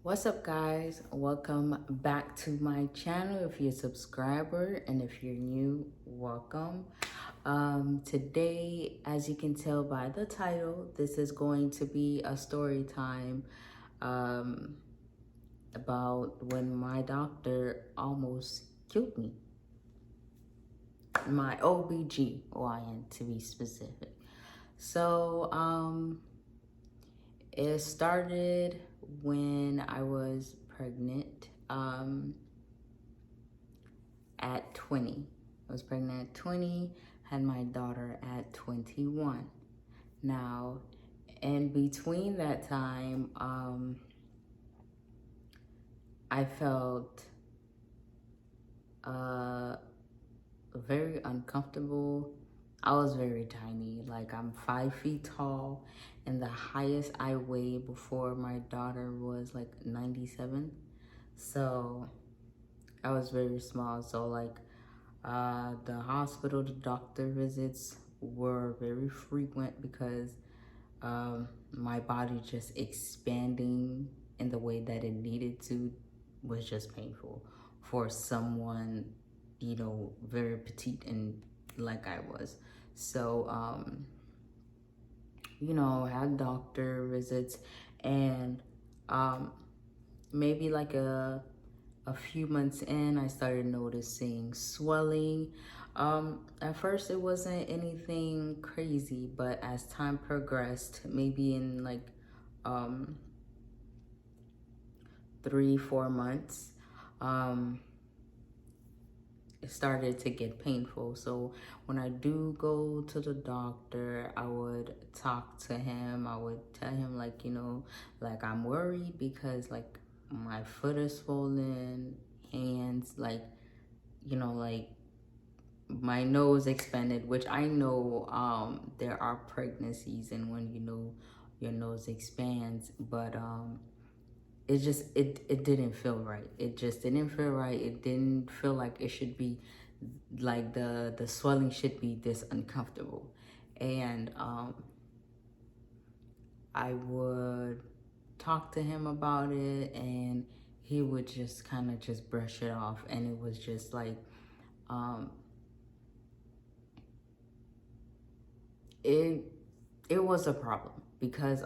What's up, guys? Welcome back to my channel. If you're a subscriber and if you're new, welcome. Today, as you can tell by the title, this is going to be a story time about when my doctor almost killed me. My OBGYN, to be specific. So it started when I was pregnant at 20. I was pregnant at 20, had my daughter at 21. Now, in between that time, I felt very uncomfortable. I was very tiny, like I'm 5 feet tall, and the highest I weighed before my daughter was like 97. So I was very small. So like the hospital, the doctor visits were very frequent because my body just expanding in the way that it needed to was just painful for someone, you know, very petite and like I was. So, you know, had doctor visits and maybe like a few months in, I started noticing swelling. At first it wasn't anything crazy, but as time progressed, maybe in like 3-4 months, it started to get painful. So when I do go to the doctor, I would talk to him. I would tell him like, you know, like I'm worried because like my foot is swollen, hands, like, you know, like my nose expanded, which I know there are pregnancies and when you know your nose expands, but it just it didn't feel right. It just didn't feel right. It didn't feel like it should be, like the swelling should be this uncomfortable. And I would talk to him about it and he would just kind of just brush it off, and it was just like it was a problem because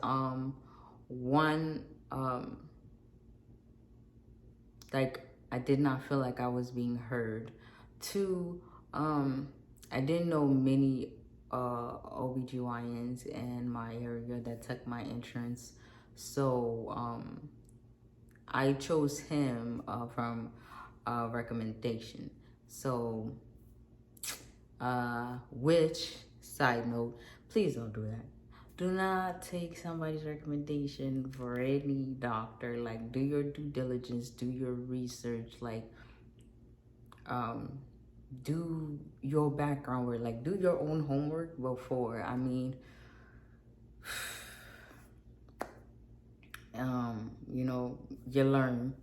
one, like I did not feel like I was being heard. Two, I didn't know many OBGYNs in my area that took my insurance. So I chose him from recommendation. So which, side note, please don't do that. Do not take somebody's recommendation for any doctor. Like, do your due diligence, do your research, like, do your background work, like, do your own homework before. I mean, you know, you learn,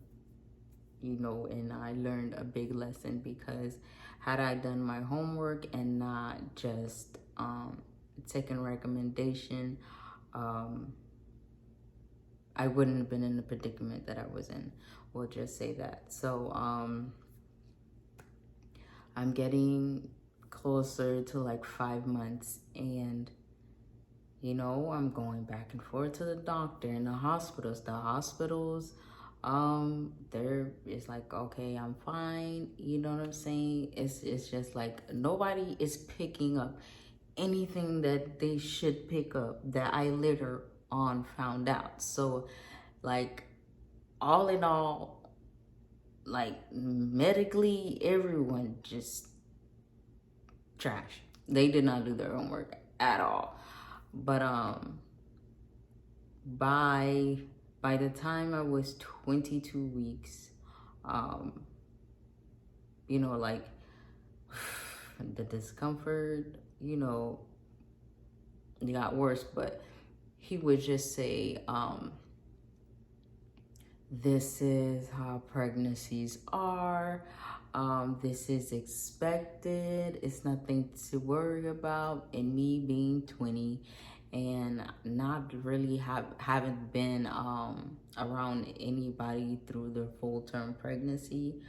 you know, and I learned a big lesson because had I done my homework and not just taken recommendation, I wouldn't have been in the predicament that I was in. We'll just say that. So I'm getting closer to like 5 months, and you know, I'm going back and forth to the doctor and the hospitals. There is like, okay, I'm fine. You know what I'm saying? It's just like nobody is picking up anything that they should pick up that I later on found out. So like all in all, like medically, everyone just trash. They did not do their homework at all. But by the time I was 22 weeks, you know, like the discomfort, you know, it got worse. But he would just say, this is how pregnancies are. This is expected. It's nothing to worry about. And me being 20 and not really haven't been around anybody through the full term pregnancy.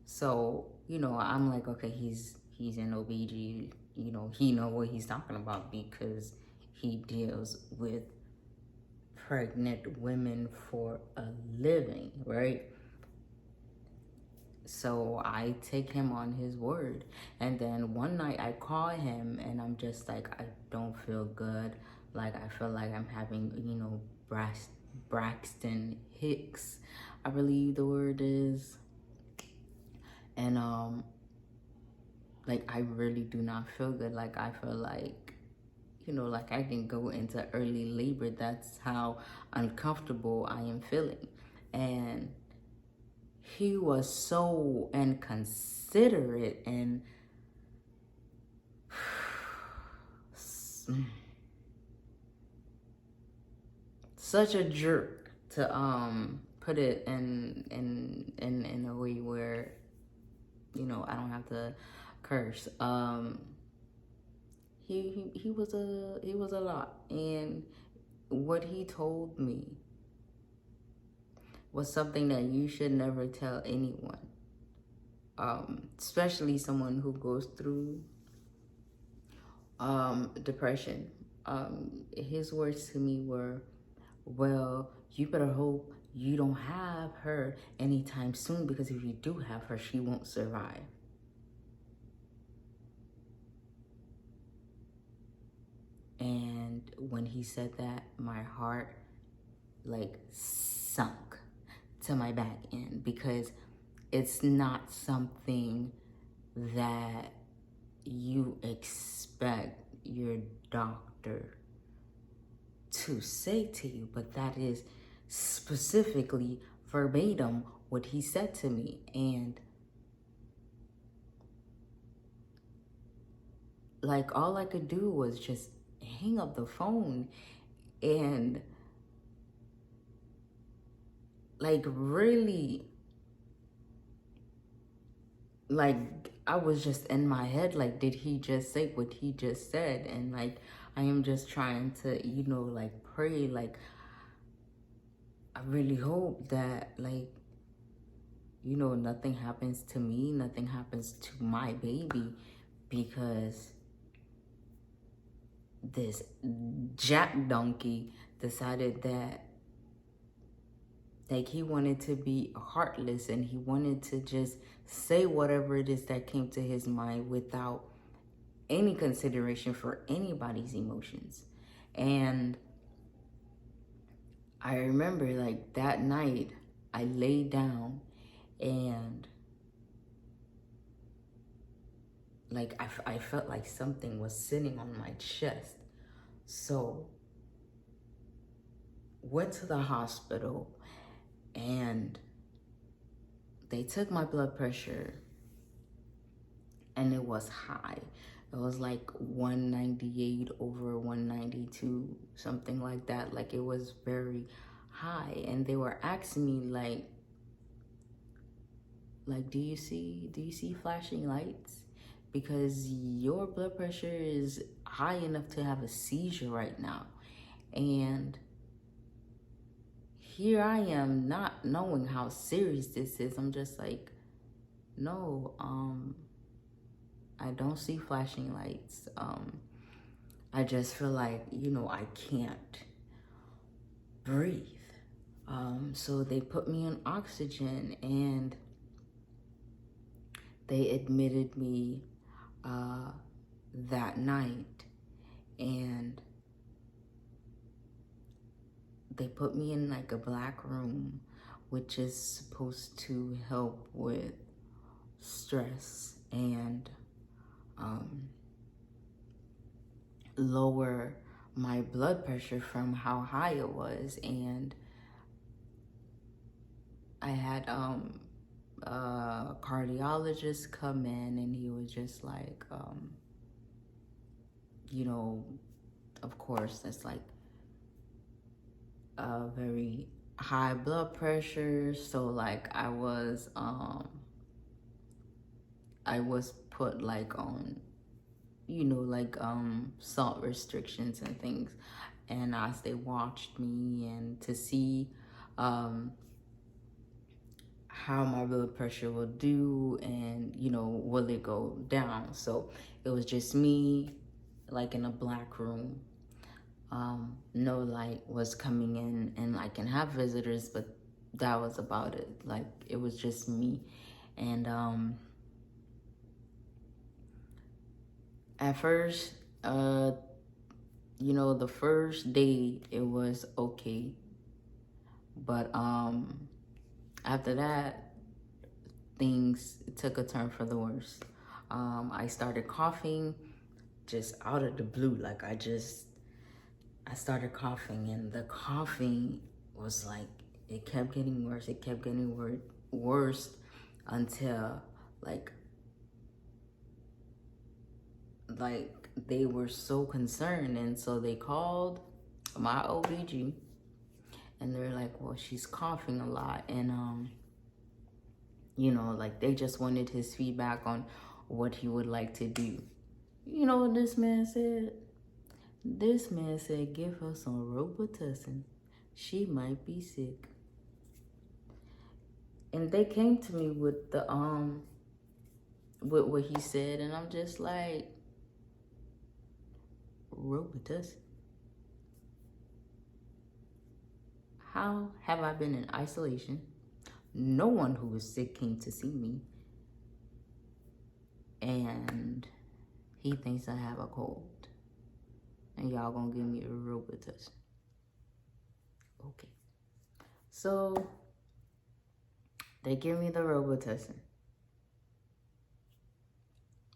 So, you know, I'm like, okay, he's an OBG, you know, he know what he's talking about because he deals with pregnant women for a living, right? So I take him on his word. And then one night I call him and I'm just like, I don't feel good. Like, I feel like I'm having, you know, Braxton Hicks, I believe the word is. And like, I really do not feel good. Like, I feel like, you know, like I can go into early labor. That's how uncomfortable I am feeling. And he was so inconsiderate and such a jerk, to put it in a way where, you know, I don't have to curse. He was a lot, and what he told me was something that you should never tell anyone, especially someone who goes through depression. His words to me were, well, you better hope you don't have her anytime soon, because if you do have her, she won't survive. And when he said that, my heart like sunk to my back end, because it's not something that you expect your doctor to say to you, but that is specifically verbatim what he said to me. And like, all I could do was just hang up the phone and like really, like, I was just in my head, like, did he just say what he just said? And like, I am just trying to, you know, like, pray, like, I really hope that, like, you know, nothing happens to me, nothing happens to my baby, because this jack donkey decided that, like, he wanted to be heartless and he wanted to just say whatever it is that came to his mind without any consideration for anybody's emotions. And I remember, like, that night I laid down and like I felt like something was sitting on my chest. So went to the hospital and they took my blood pressure and it was high. It was like 198 over 192, something like that. Like, it was very high. And they were asking me like, do you see flashing lights? Because your blood pressure is high enough to have a seizure right now. And here I am, not knowing how serious this is. I'm just like, no, I don't see flashing lights. I just feel like, you know, I can't breathe. So they put me on oxygen and they admitted me that night, and they put me in like a black room, which is supposed to help with stress and lower my blood pressure from how high it was. And I had a cardiologist come in, and he was just like, you know, of course, that's like a very high blood pressure. So like, I was put like on you know, like salt restrictions and things. And as they watched me and to see how my blood pressure will do, and you know, will it go down. So it was just me, like in a black room. No light was coming in, and I can have visitors, but that was about it. Like it was just me. And at first, you know, the first day it was okay, but after that, things took a turn for the worse. I started coughing just out of the blue. Like I started coughing, and the coughing was like, it kept getting worse. It kept getting worse until like they were so concerned. And so they called my OBG, and they're like, well, she's coughing a lot. And, you know, like they just wanted his feedback on what he would like to do. You know what this man said? This man said, give her some Robitussin. She might be sick. And they came to me with the, with what he said, and I'm just like, Robitussin? How have I been in isolation? No one who was sick came to see me. And he thinks I have a cold. And y'all gonna give me a Robitussin. Okay. So they give me the Robitussin.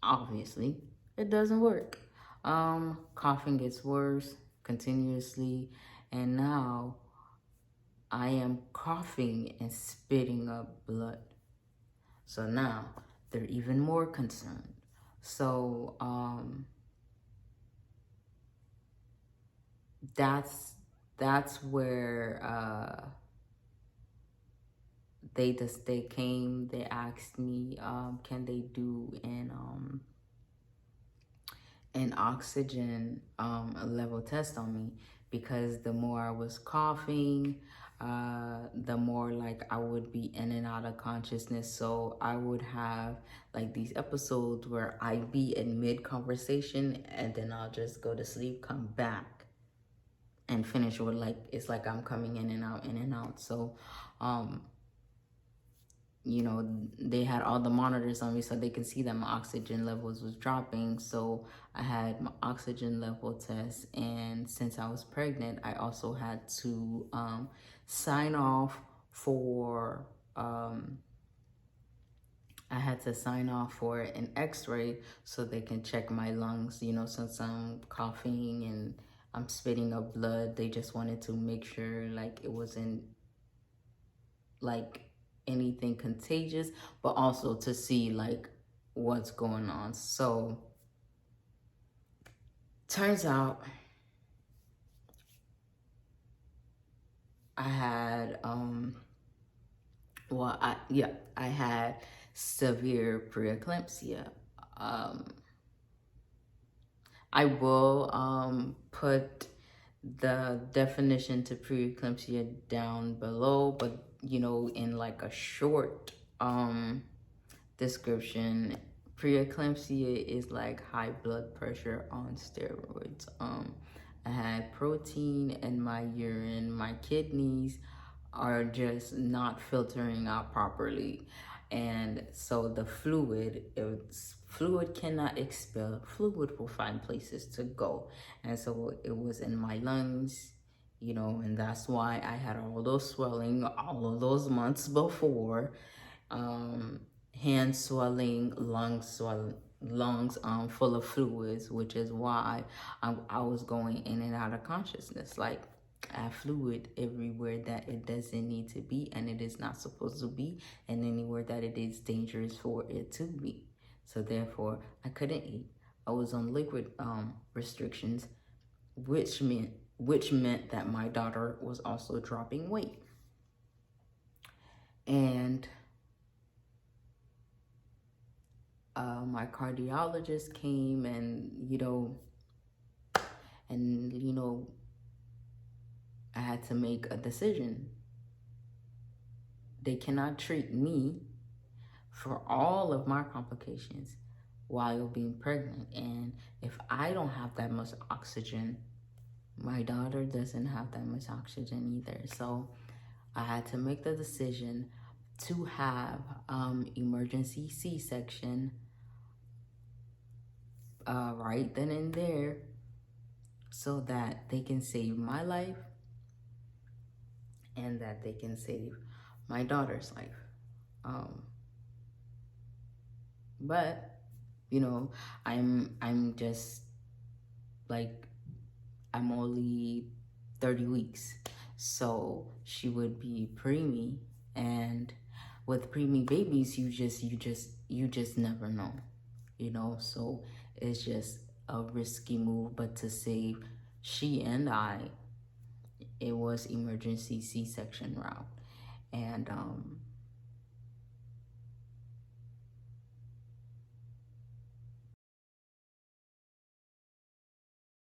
Obviously, it doesn't work. Coughing gets worse continuously, and now I am coughing and spitting up blood. So now they're even more concerned. So that's where they came. They asked me, can they do an oxygen level test on me, because the more I was coughing, the more like I would be in and out of consciousness. So I would have like these episodes where I'd be in mid conversation, and then I'll just go to sleep, come back, and finish with like, it's like I'm coming in and out, in and out. So you know, they had all the monitors on me so they can see that my oxygen levels was dropping. So I had my oxygen level test, and since I was pregnant, I also had to sign off for an x-ray so they can check my lungs. You know, since I'm coughing and I'm spitting up blood, they just wanted to make sure like it wasn't like anything contagious, but also to see like what's going on. So turns out I had I had severe preeclampsia. I will put the definition to preeclampsia down below, but you know, in like a short description, preeclampsia is like high blood pressure on steroids. I had protein in my urine. My kidneys are just not filtering out properly, and so the fluid cannot expel. Fluid will find places to go, and so it was in my lungs, you know, and that's why I had all those swelling all of those months before. Hand swelling, lungs full of fluids, which is why I was going in and out of consciousness. Like I have fluid everywhere that it doesn't need to be, and it is not supposed to be, and anywhere that it is dangerous for it to be. So therefore, I couldn't eat. I was on liquid restrictions, which meant that my daughter was also dropping weight. And my cardiologist came and, I had to make a decision. They cannot treat me for all of my complications while being pregnant. And if I don't have that much oxygen, my daughter doesn't have that much oxygen either. So I had to make the decision to have emergency C-section right then and there, so that they can save my life and that they can save my daughter's life. But I'm just like, I'm only 30 weeks, so she would be preemie, and with preemie babies, you just never know, so it's just a risky move. But to save she and I, it was emergency C-section route. And